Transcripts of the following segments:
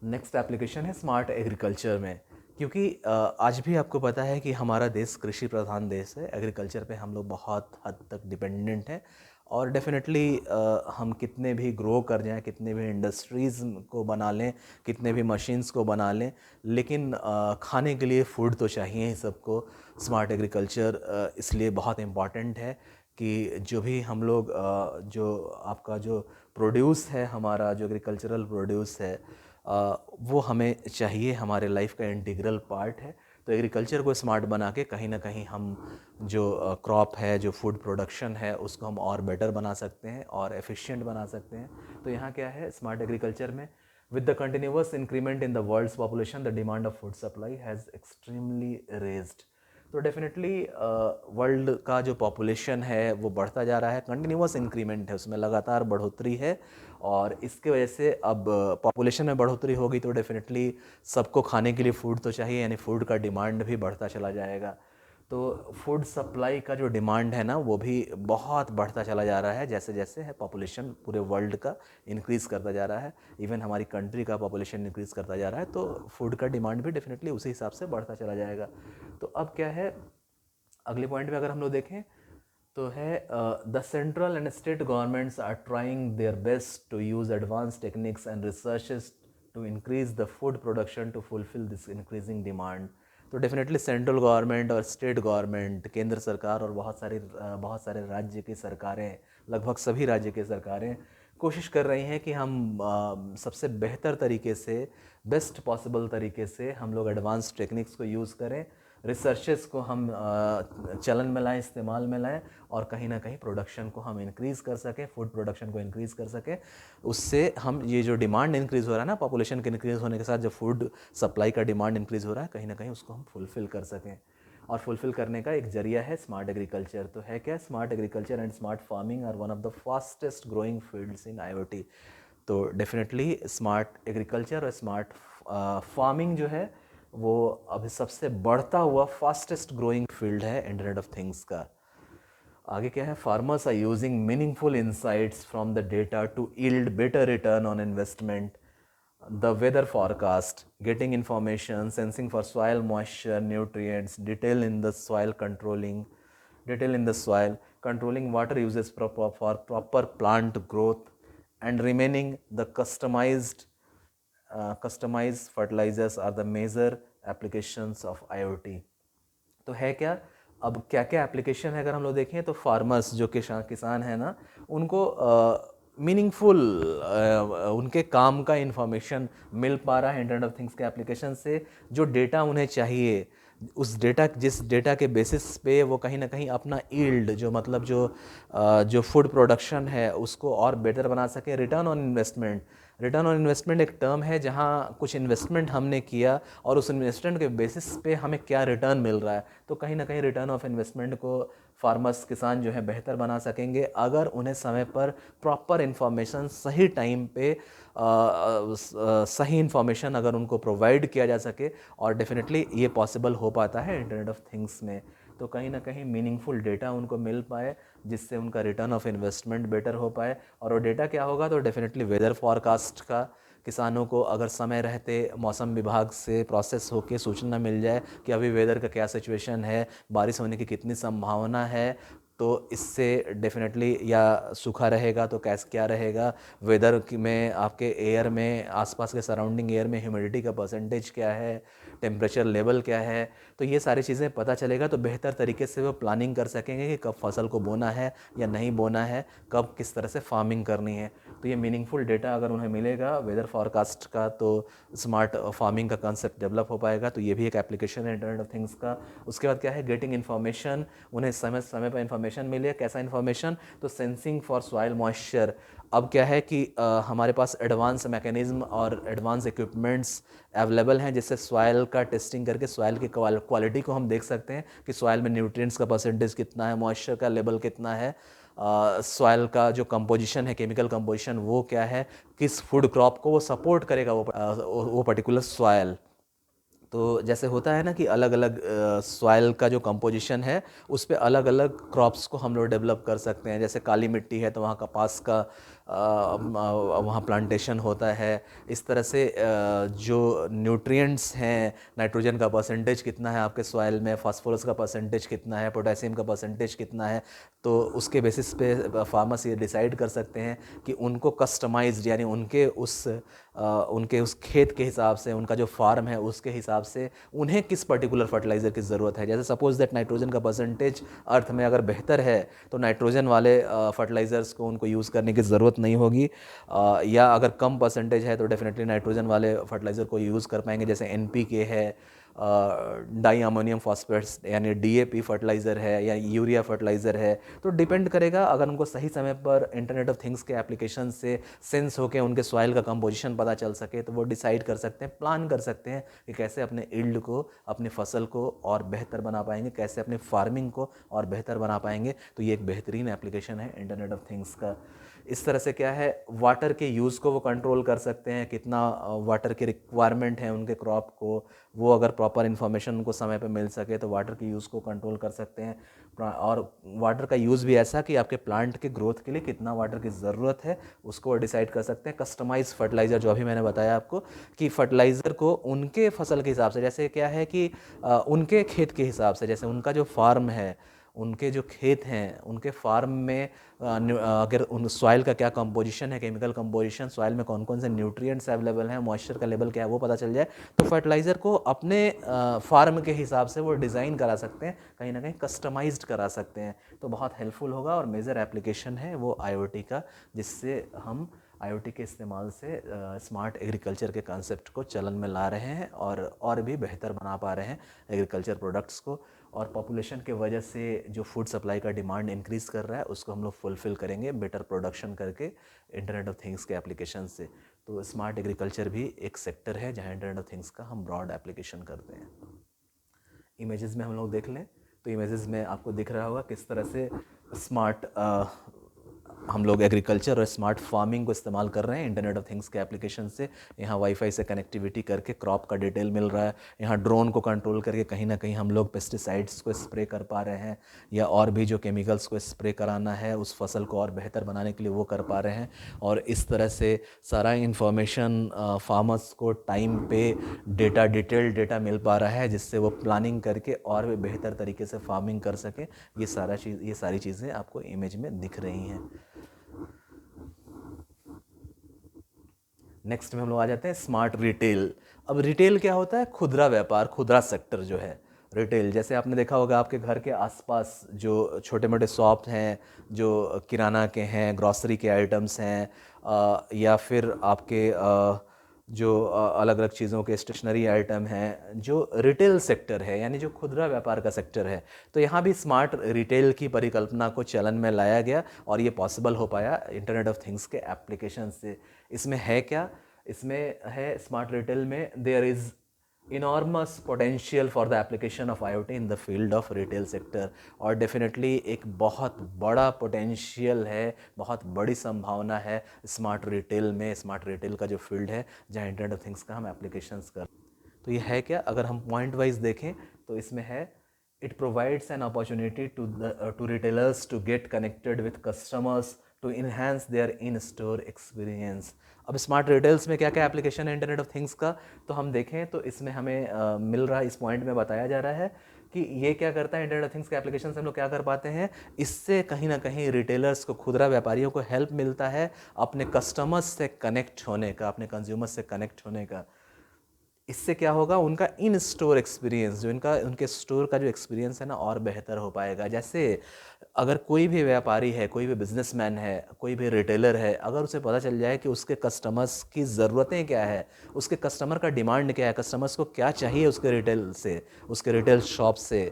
Next application है smart agriculture में। क्योंकि आज भी आपको पता है कि हमारा देश कृषि प्रधान देश है। एग्रीकल्चर पे हम लोग बहुत हद तक डिपेंडेंट हैं। और डेफिनेटली हम कितने भी ग्रो कर जाएं, कितने भी इंडस्ट्रीज़ को बना लें, कितने भी मशीन्स को बना लें, लेकिन खाने के लिए फूड तो चाहिए ही सबको। स्मार्ट एग्रीकल्चर इसलिए बहुत इम्पॉर्टेंट है कि जो भी हम लोग जो आपका जो प्रोड्यूस है, हमारा जो एग्रीकल्चरल प्रोड्यूस है, वो हमें चाहिए, हमारे लाइफ का इंटीग्रल पार्ट है। तो एग्रीकल्चर को स्मार्ट बना के कहीं ना कहीं हम जो क्रॉप है, जो फूड प्रोडक्शन है, उसको हम और बेटर बना सकते हैं और एफिशिएंट बना सकते हैं। तो यहाँ क्या है स्मार्ट एग्रीकल्चर में, with the continuous increment in the world's population the demand of food supply has extremely raised. तो डेफिनेटली वर्ल्ड का जो पॉपुलेशन है वो बढ़ता जा रहा है, कंटिन्यूअस इंक्रीमेंट है, उसमें लगातार बढ़ोतरी है। और इसके वजह से अब पॉपुलेशन में बढ़ोतरी होगी तो डेफिनेटली सबको खाने के लिए फ़ूड तो चाहिए, यानी फ़ूड का डिमांड भी बढ़ता चला जाएगा। तो फूड सप्लाई का जो डिमांड है ना वो भी बहुत बढ़ता चला जा रहा है, जैसे जैसे है पॉपुलेशन पूरे वर्ल्ड का इंक्रीज़ करता जा रहा है। इवन हमारी कंट्री का पॉपुलेशन इंक्रीज़ करता जा रहा है, तो फूड का डिमांड भी डेफिनेटली उसी हिसाब से बढ़ता चला जाएगा। तो अब क्या है, अगले पॉइंट पे अगर हम लोग देखें तो है the central and state governments are trying their best to use advance techniques and researches to increase the food production to fulfil this increasing demand. तो डेफिनेटली सेंट्रल गवर्नमेंट और स्टेट गवर्नमेंट, केंद्र सरकार और बहुत सारे राज्य की सरकारें, लगभग सभी राज्य की सरकारें कोशिश कर रही हैं कि हम सबसे बेहतर तरीके से, बेस्ट पॉसिबल तरीके से हम लोग एडवांस टेक्निक्स को यूज़ करें, रिसर्चेस को हम चलन में लाएं, इस्तेमाल में लाएं, और कहीं ना कहीं प्रोडक्शन को हम इंक्रीज़ कर सकें, फूड प्रोडक्शन को इंक्रीज़ कर सकें। उससे हम ये जो डिमांड इंक्रीज़ हो रहा है ना, पॉपुलेशन के इंक्रीज़ होने के साथ जो फूड सप्लाई का डिमांड इंक्रीज़ हो रहा है, कहीं ना कहीं उसको हम फुलफ़िल कर सकें। और फुलफ़िल करने का एक जरिया है स्मार्ट एग्रीकल्चर। तो है क्या, smart agriculture and smart farming are one of the fastest growing fields in IoT। तो डेफिनेटली स्मार्ट एग्रीकल्चर और स्मार्ट फार्मिंग जो है वो अभी सबसे बढ़ता हुआ फास्टेस्ट ग्रोइंग फील्ड है इंटरनेट ऑफ थिंग्स का। आगे क्या है, farmers are using meaningful insights from the data to yield better return on investment, the weather forecast, getting information, sensing for soil moisture, nutrients, detail in the soil, controlling water uses for proper plant growth, and remaining the customized fertilizers are the major applications of IoT। तो है क्या, अब क्या क्या application है अगर हम लोग देखें तो फार्मर्स जो किसान है ना, उनको मीनिंगफुल उनके काम का इंफॉर्मेशन मिल पा रहा है इंटरनेट ऑफ थिंग्स के एप्लीकेशन से। जो डेटा उन्हें चाहिए, उस डेटा, जिस डेटा के बेसिस पे वो कहीं ना कहीं अपना ईल्ड, जो मतलब जो फूड प्रोडक्शन है उसको और बेटर बना सके। Return on investment, return on investment एक टर्म है जहाँ कुछ इन्वेस्टमेंट हमने किया और उस इन्वेस्टमेंट के बेसिस पे हमें क्या रिटर्न मिल रहा है। तो कहीं ना कहीं रिटर्न ऑफ इन्वेस्टमेंट को फार्मर्स, किसान जो है बेहतर बना सकेंगे अगर उन्हें समय पर प्रॉपर इन्फॉर्मेशन, सही टाइम पे सही इन्फॉर्मेशन अगर उनको प्रोवाइड किया जा सके। और डेफिनेटली ये पॉसिबल हो पाता है इंटरनेट ऑफ थिंग्स में। तो कहीं ना कहीं मीनिंगफुल डेटा उनको मिल पाए जिससे उनका रिटर्न ऑफ इन्वेस्टमेंट बेटर हो पाए। और वो डेटा क्या होगा, तो डेफिनेटली वेदर फॉरकास्ट का किसानों को अगर समय रहते मौसम विभाग से प्रोसेस होकर सूचना मिल जाए कि अभी वेदर का क्या सिचुएशन है, बारिश होने की कितनी संभावना है, तो इससे डेफिनेटली, या सूखा रहेगा तो कैसे क्या रहेगा, वेदर में आपके एयर में, आसपास के सराउंडिंग एयर में ह्यूमिडिटी का परसेंटेज क्या है, टेम्परेचर लेवल क्या है, तो ये सारी चीज़ें पता चलेगा तो बेहतर तरीके से वो प्लानिंग कर सकेंगे कि कब फसल को बोना है या नहीं बोना है, कब किस तरह से फार्मिंग करनी है। तो ये मीनिंगफुल डेटा अगर उन्हें मिलेगा वेदर फॉरकास्ट का, तो स्मार्ट फार्मिंग का कंसेप्ट डेवलप हो पाएगा। तो ये भी एक एप्लीकेशन है इंटरनेट ऑफ थिंग्स का। उसके बाद क्या है, गेटिंग इन्फॉर्मेशन, उन्हें समय समय पर इन्फॉर्मेशन मिले। कैसा इन्फॉर्मेशन, तो सेंसिंग फॉर सॉइल मॉइस्चर। अब क्या है कि हमारे पास एडवांस मैकेनिज्म और एडवांस इक्विपमेंट्स अवेलेबल हैं जिससे सॉइल का टेस्टिंग करके सॉइल की क्वालिटी को हम देख सकते हैं कि सॉइल में न्यूट्रिएंट्स का परसेंटेज कितना है, मॉइस्चर का लेवल कितना है, सॉइल का जो कंपोजिशन है, केमिकल कंपोजिशन वो क्या है, किस फूड क्रॉप को वो सपोर्ट करेगा वो पर्टिकुलर सॉइल। तो जैसे होता है ना कि अलग अलग सॉइल का जो कंपोजिशन है उस पे अलग अलग क्रॉप्स को हम लोग डेवलप कर सकते हैं। जैसे काली मिट्टी है तो वहाँ कपास का वहाँ प्लांटेशन होता है। इस तरह से जो न्यूट्रिएंट्स हैं, नाइट्रोजन का परसेंटेज कितना है आपके सॉइल में, फास्फोरस का परसेंटेज कितना है, पोटेशियम का परसेंटेज कितना है, तो उसके बेसिस पे फार्मर्स ये डिसाइड कर सकते हैं कि उनको कस्टमाइज्ड यानी उनके उस खेत के हिसाब से, उनका जो फार्म है उसके हिसाब से उन्हें किस पर्टिकुलर फर्टिलाइज़र की ज़रूरत है। जैसे सपोज दैट नाइट्रोजन का परसेंटेज अर्थ में अगर बेहतर है तो नाइट्रोजन वाले फर्टिलाइज़र्स को उनको यूज़ करने की ज़रूरत नहीं होगी, या अगर कम परसेंटेज है तो डेफिनेटली नाइट्रोजन वाले फर्टिलाइज़र को यूज़ कर पाएंगे, जैसे NPK है, डाई अमोनियम फॉस्फेट्स यानी DAP फर्टिलाइज़र है, या यूरिया फर्टिलाइज़र है। तो डिपेंड करेगा, अगर उनको सही समय पर इंटरनेट ऑफ थिंग्स के एप्लीकेशन से सेंस होकर उनके सॉइल का कंपोजिशन पता चल सके तो वो डिसाइड कर सकते हैं, प्लान कर सकते हैं कि कैसे अपने यील्ड को, अपनी फसल को और बेहतर बना पाएंगे, कैसे अपनी फार्मिंग को और बेहतर बना पाएंगे। तो ये एक बेहतरीन एप्लीकेशन है इंटरनेट ऑफ थिंग्स का। इस तरह से क्या है, वाटर के यूज़ को वो कंट्रोल कर सकते हैं, कितना वाटर की रिक्वायरमेंट है उनके क्रॉप को, वो अगर प्रॉपर इन्फॉर्मेशन उनको समय पे मिल सके तो वाटर की यूज़ को कंट्रोल कर सकते हैं। और वाटर का यूज़ भी ऐसा कि आपके प्लांट के ग्रोथ के लिए कितना वाटर की ज़रूरत है उसको वो डिसाइड कर सकते हैं। कस्टमाइज फर्टिलाइज़र, जो अभी मैंने बताया आपको कि फर्टिलाइज़र को उनके फसल के हिसाब से, जैसे क्या है कि उनके खेत के हिसाब से, जैसे उनका जो फार्म है, उनके जो खेत हैं, उनके फार्म में अगर उन सॉइल का क्या कंपोजिशन है, केमिकल कंपोजिशन, सॉइल में कौन कौन से न्यूट्रिएंट्स अवेलेबल हैं, मॉइस्चर का लेवल क्या है, वो पता चल जाए तो फर्टिलाइज़र को अपने फार्म के हिसाब से वो डिज़ाइन करा सकते हैं, कहीं ना कहीं कस्टमाइज्ड करा सकते हैं। तो बहुत हेल्पफुल होगा और मेजर एप्लीकेशन है वो IoT का, जिससे हम IoT के इस्तेमाल से स्मार्ट एग्रीकल्चर के कॉन्सेप्ट को चलन में ला रहे हैं और भी बेहतर बना पा रहे हैं एग्रीकल्चर प्रोडक्ट्स को। और पॉपुलेशन के वजह से जो फूड सप्लाई का डिमांड इंक्रीज़ कर रहा है उसको हम लोग फुलफ़िल करेंगे बेटर प्रोडक्शन करके इंटरनेट ऑफ थिंग्स के एप्लीकेशन से। तो स्मार्ट एग्रीकल्चर भी एक सेक्टर है जहाँ इंटरनेट ऑफ थिंग्स का हम ब्रॉड एप्लीकेशन करते हैं। इमेजेस में हम लोग देख लें तो इमेजेस में आपको दिख रहा होगा किस तरह से स्मार्ट हम लोग एग्रीकल्चर और स्मार्ट फार्मिंग को इस्तेमाल कर रहे हैं इंटरनेट ऑफ थिंग्स के एप्लीकेशन से। यहाँ वाईफाई से कनेक्टिविटी करके क्रॉप का डिटेल मिल रहा है, यहाँ ड्रोन को कंट्रोल करके कहीं ना कहीं हम लोग पेस्टिसाइड्स को स्प्रे कर पा रहे हैं, या और भी जो केमिकल्स को स्प्रे कराना है उस फसल को और बेहतर बनाने के लिए वो कर पा रहे हैं। और इस तरह से सारा इन्फॉर्मेशन फार्मर्स को टाइम पे डिटेल्ड डेटा मिल पा रहा है, जिससे वो प्लानिंग करके और भी बेहतर तरीके से फार्मिंग कर सके। ये सारी चीज़ें आपको इमेज में दिख रही हैं। नेक्स्ट में हम लोग आ जाते हैं स्मार्ट रिटेल। अब रिटेल क्या होता है? खुदरा व्यापार, खुदरा सेक्टर जो है रिटेल। जैसे आपने देखा होगा आपके घर के आसपास जो छोटे मोटे शॉप हैं, जो किराना के हैं, ग्रॉसरी के आइटम्स हैं, या फिर आपके जो अलग अलग चीज़ों के स्टेशनरी आइटम हैं, जो रिटेल सेक्टर है यानी जो खुदरा व्यापार का सेक्टर है। तो यहाँ भी स्मार्ट रिटेल की परिकल्पना को चलन में लाया गया और ये पॉसिबल हो पाया इंटरनेट ऑफ थिंग्स के एप्लीकेशन से। इसमें है क्या? इसमें है स्मार्ट रिटेल में there is enormous potential for the application of IoT in the field of retail sector. और डेफिनेटली एक बहुत बड़ा पोटेंशियल है, बहुत बड़ी संभावना है स्मार्ट रिटेल में, स्मार्ट रिटेल का जो फील्ड है जहाँ इंटरनेट ऑफ थिंग्स का हम एप्लीकेशंस कर। तो ये है क्या? अगर हम पॉइंट वाइज देखें तो इसमें है it provides an opportunity to retailers to get connected with customers to enhance their in store experience. अब स्मार्ट रिटेल्स में क्या क्या एप्लीकेशन है इंटरनेट ऑफ थिंग्स का, तो हम देखें तो इसमें हमें मिल रहा है, इस पॉइंट में बताया जा रहा है कि ये क्या करता है, इंटरनेट ऑफ थिंग्स के एप्लीकेशन से हम लोग क्या कर पाते हैं, इससे कहीं ना कहीं रिटेलर्स को, खुदरा व्यापारियों को हेल्प मिलता है अपने कस्टमर्स से कनेक्ट होने का, अपने कंज्यूमर्स से कनेक्ट होने का। इससे क्या होगा, उनका इन स्टोर एक्सपीरियंस, जो उनके स्टोर का जो एक्सपीरियंस है ना और बेहतर हो पाएगा। जैसे अगर कोई भी व्यापारी है, कोई भी बिजनेसमैन है, कोई भी रिटेलर है, अगर उसे पता चल जाए कि उसके कस्टमर्स की ज़रूरतें क्या है, उसके कस्टमर का डिमांड क्या है, कस्टमर्स को क्या चाहिए उसके रिटेल से, उसके रिटेल शॉप से,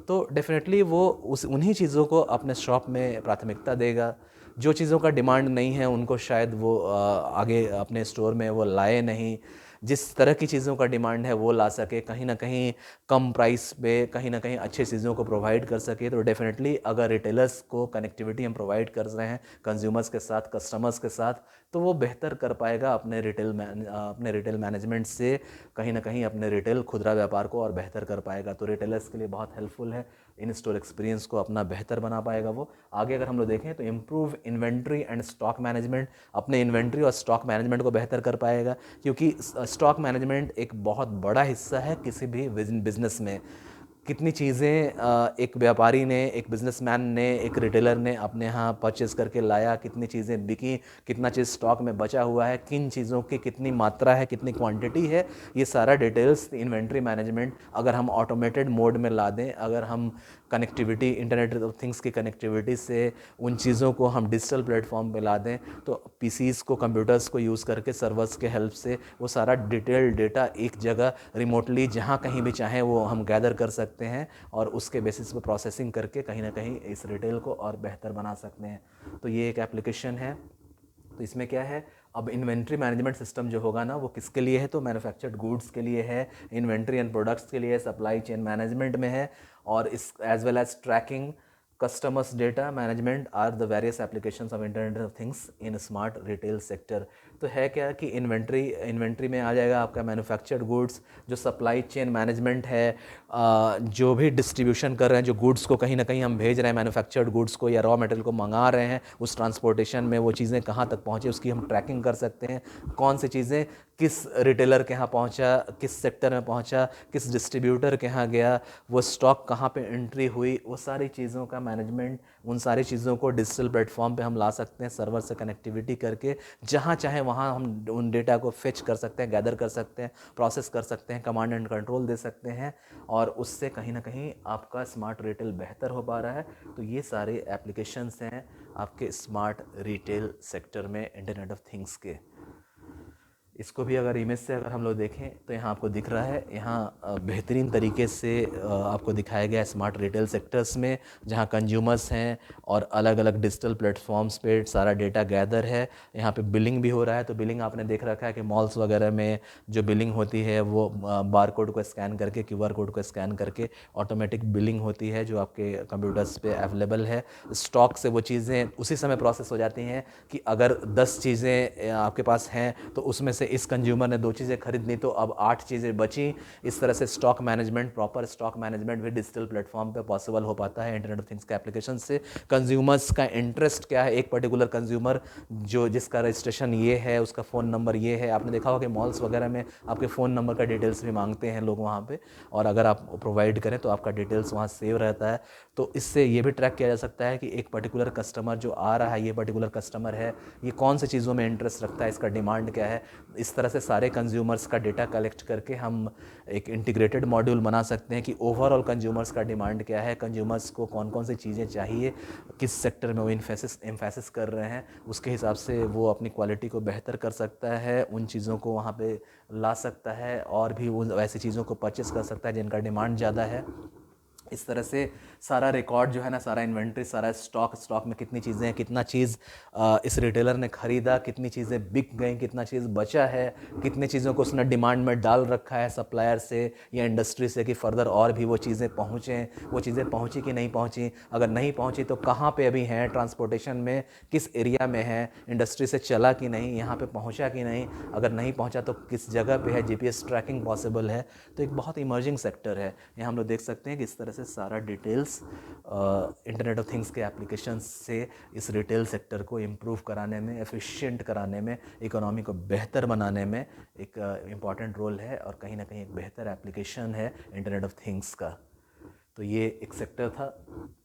तो डेफिनेटली वो उन्हीं चीज़ों को अपने शॉप में प्राथमिकता देगा। जो चीज़ों का डिमांड नहीं है उनको शायद वो आगे अपने स्टोर में वो लाए नहीं। जिस तरह की चीज़ों का डिमांड है वो ला सके, कहीं ना कहीं कम प्राइस पे, कहीं ना कहीं अच्छी चीज़ों को प्रोवाइड कर सके। तो डेफिनेटली अगर रिटेलर्स को कनेक्टिविटी हम प्रोवाइड कर रहे हैं कंज्यूमर्स के साथ, कस्टमर्स के साथ, तो वो बेहतर कर पाएगा अपने रिटेल मैनेजमेंट से, कहीं ना कहीं अपने रिटेल खुदरा व्यापार को और बेहतर कर पाएगा। तो रिटेलर्स के लिए बहुत हेल्पफुल है। इन स्टोर एक्सपीरियंस को अपना बेहतर बना पाएगा। वो आगे अगर हम लोग देखें तो improve inventory and stock management, अपने इन्वेंट्री और स्टॉक मैनेजमेंट को बेहतर कर पाएगा, क्योंकि स्टॉक मैनेजमेंट एक बहुत बड़ा हिस्सा है किसी भी बिजनेस में। कितनी चीज़ें एक व्यापारी ने, एक बिजनेसमैन ने, एक रिटेलर ने अपने यहाँ परचेज़ करके लाया, कितनी चीज़ें बिकी, कितना चीज़ स्टॉक में बचा हुआ है, किन चीज़ों की कितनी मात्रा है, कितनी क्वांटिटी है, ये सारा डिटेल्स इन्वेंट्री मैनेजमेंट अगर हम ऑटोमेटेड मोड में ला दें, अगर हम कनेक्टिविटी, इंटरनेट ऑफ थिंग्स की कनेक्टिविटी से उन चीज़ों को हम डिजिटल प्लेटफॉर्म पे ला दें, तो पीसीज़ को, कंप्यूटर्स को यूज़ करके सर्वर्स के हेल्प से वो सारा डिटेल डेटा एक जगह रिमोटली जहाँ कहीं भी चाहें वो हम गैदर कर सकते हैं और उसके बेसिस पे प्रोसेसिंग करके कहीं ना कहीं इस रिटेल को और बेहतर बना सकते हैं। तो ये एक एप्लीकेशन है। तो इसमें क्या है, अब इन्वेंट्री मैनेजमेंट सिस्टम जो होगा ना वो किसके लिए है, तो मैन्युफैक्चर्ड गुड्स के लिए है, इन्वेंट्री एंड प्रोडक्ट्स के लिए, सप्लाई चेन मैनेजमेंट में है, और इस as well as tracking customers data management are the various applications of internet of things in smart retail sector। तो है क्या कि इन्वेंट्री में आ जाएगा आपका मैन्युफैक्चर्ड गुड्स, जो सप्लाई चेन मैनेजमेंट है, जो भी डिस्ट्रीब्यूशन कर रहे हैं, जो गुड्स को कहीं ना कहीं हम भेज रहे हैं, मैन्युफैक्चर्ड गुड्स को या रॉ मटेरियल को मंगा रहे हैं, उस ट्रांसपोर्टेशन में वो चीज़ें कहाँ तक पहुँचे उसकी हम ट्रैकिंग कर सकते हैं। कौन सी चीज़ें किस रिटेलर के यहाँ पहुँचा, किस सेक्टर में पहुँचा, किस डिस्ट्रीब्यूटर के यहाँ गया, वो स्टॉक कहाँ पे एंट्री हुई, वो सारी चीज़ों का मैनेजमेंट, उन सारी चीज़ों को डिजिटल प्लेटफॉर्म पे हम ला सकते हैं सर्वर से कनेक्टिविटी करके। जहाँ चाहे वहाँ हम उन डेटा को फेच कर सकते हैं, गैदर कर सकते हैं, प्रोसेस कर सकते हैं, कमांड एंड कंट्रोल दे सकते हैं, और उससे कहीं ना कहीं आपका स्मार्ट रिटेल बेहतर हो पा रहा है। तो ये सारे एप्लीकेशंस हैं आपके स्मार्ट रिटेल सेक्टर में इंटरनेट ऑफ थिंग्स के। इसको भी अगर इमेज से अगर हम लोग देखें तो यहाँ आपको दिख रहा है, यहाँ बेहतरीन तरीके से आपको दिखाया गया है स्मार्ट रिटेल सेक्टर्स में, जहाँ कंज्यूमर्स हैं और अलग अलग डिजिटल प्लेटफॉर्म्स पे सारा डेटा गैदर है। यहाँ पे बिलिंग भी हो रहा है, तो बिलिंग आपने देख रखा है कि मॉल्स वगैरह में जो बिलिंग होती है वो बार कोड को स्कैन करके, QR कोड को स्कैन करके ऑटोमेटिक बिलिंग होती है जो आपके कंप्यूटर्स पे अवेलेबल है। स्टॉक से वो चीज़ें उसी समय प्रोसेस हो जाती हैं कि अगर 10 चीज़ें आपके पास हैं तो उसमें से इस कंज्यूमर ने 2 चीज़ें खरीदनी, तो अब 8 चीज़ें बची। इस तरह से stock management, proper stock management भी डिजिटल प्लेटफॉर्म पे पॉसिबल हो पाता है इंटरनेट ऑफ थिंग्स के एप्लीकेशन से। कंज्यूमर्स का इंटरेस्ट क्या है, एक पर्टिकुलर कंज्यूमर जो जिसका रजिस्ट्रेशन ये है, उसका फ़ोन नंबर ये है। आपने देखा होगा कि मॉल्स वगैरह में आपके फ़ोन नंबर का डिटेल्स भी मांगते हैं लोग वहाँ पे, और अगर आप प्रोवाइड करें तो आपका डिटेल्स वहाँ सेव रहता है। तो इससे ये भी ट्रैक किया जा सकता है कि एक पर्टिकुलर कस्टमर जो आ रहा है, ये पर्टिकुलर कस्टमर है, ये कौन सी चीज़ों में इंटरेस्ट रखता है, इसका डिमांड क्या है। इस तरह से सारे कंज्यूमर्स का डेटा कलेक्ट करके हम एक इंटीग्रेटेड मॉड्यूल बना सकते हैं कि ओवरऑल कंज्यूमर्स का डिमांड क्या है, कंज्यूमर्स को कौन कौन सी चीज़ें चाहिए, किस सेक्टर में वो एम्फेसिस कर रहे हैं, उसके हिसाब से वो अपनी क्वालिटी को बेहतर कर सकता है, उन चीज़ों को वहाँ पे ला सकता है, और भी उन वैसी चीज़ों को परचेस कर सकता है जिनका डिमांड ज़्यादा है। इस तरह से सारा रिकॉर्ड जो है ना, सारा इन्वेंट्री, सारा स्टॉक में कितनी चीज़ें हैं, कितना चीज़ इस रिटेलर ने ख़रीदा, कितनी चीज़ें बिक गई, कितना चीज़ बचा है, कितनी चीज़ों को उसने डिमांड में डाल रखा है सप्लायर से या इंडस्ट्री से कि फ़र्दर और भी वो चीज़ें पहुँचें, वो चीज़ें पहुँची कि नहीं पहुँची, अगर नहीं पहुँची तो कहाँ पे अभी हैं ट्रांसपोर्टेशन में, किस एरिया में है, इंडस्ट्री से चला कि नहीं, यहाँ पे पहुँचा कि नहीं, अगर नहीं पहुँचा तो किस जगह पे है, GPS ट्रैकिंग पॉसिबल है। तो एक बहुत इमर्जिंग सेक्टर है। यहाँ हम लोग देख सकते हैं कि इस तरह से सारा डिटेल्स इंटरनेट ऑफ थिंग्स के एप्लीकेशंस से इस रिटेल सेक्टर को इम्प्रूव कराने में, एफिशिएंट कराने में, इकोनॉमी को बेहतर बनाने में एक इम्पॉर्टेंट रोल है, और कहीं ना कहीं एक बेहतर एप्लीकेशन है इंटरनेट ऑफ थिंग्स का। तो ये एक सेक्टर था।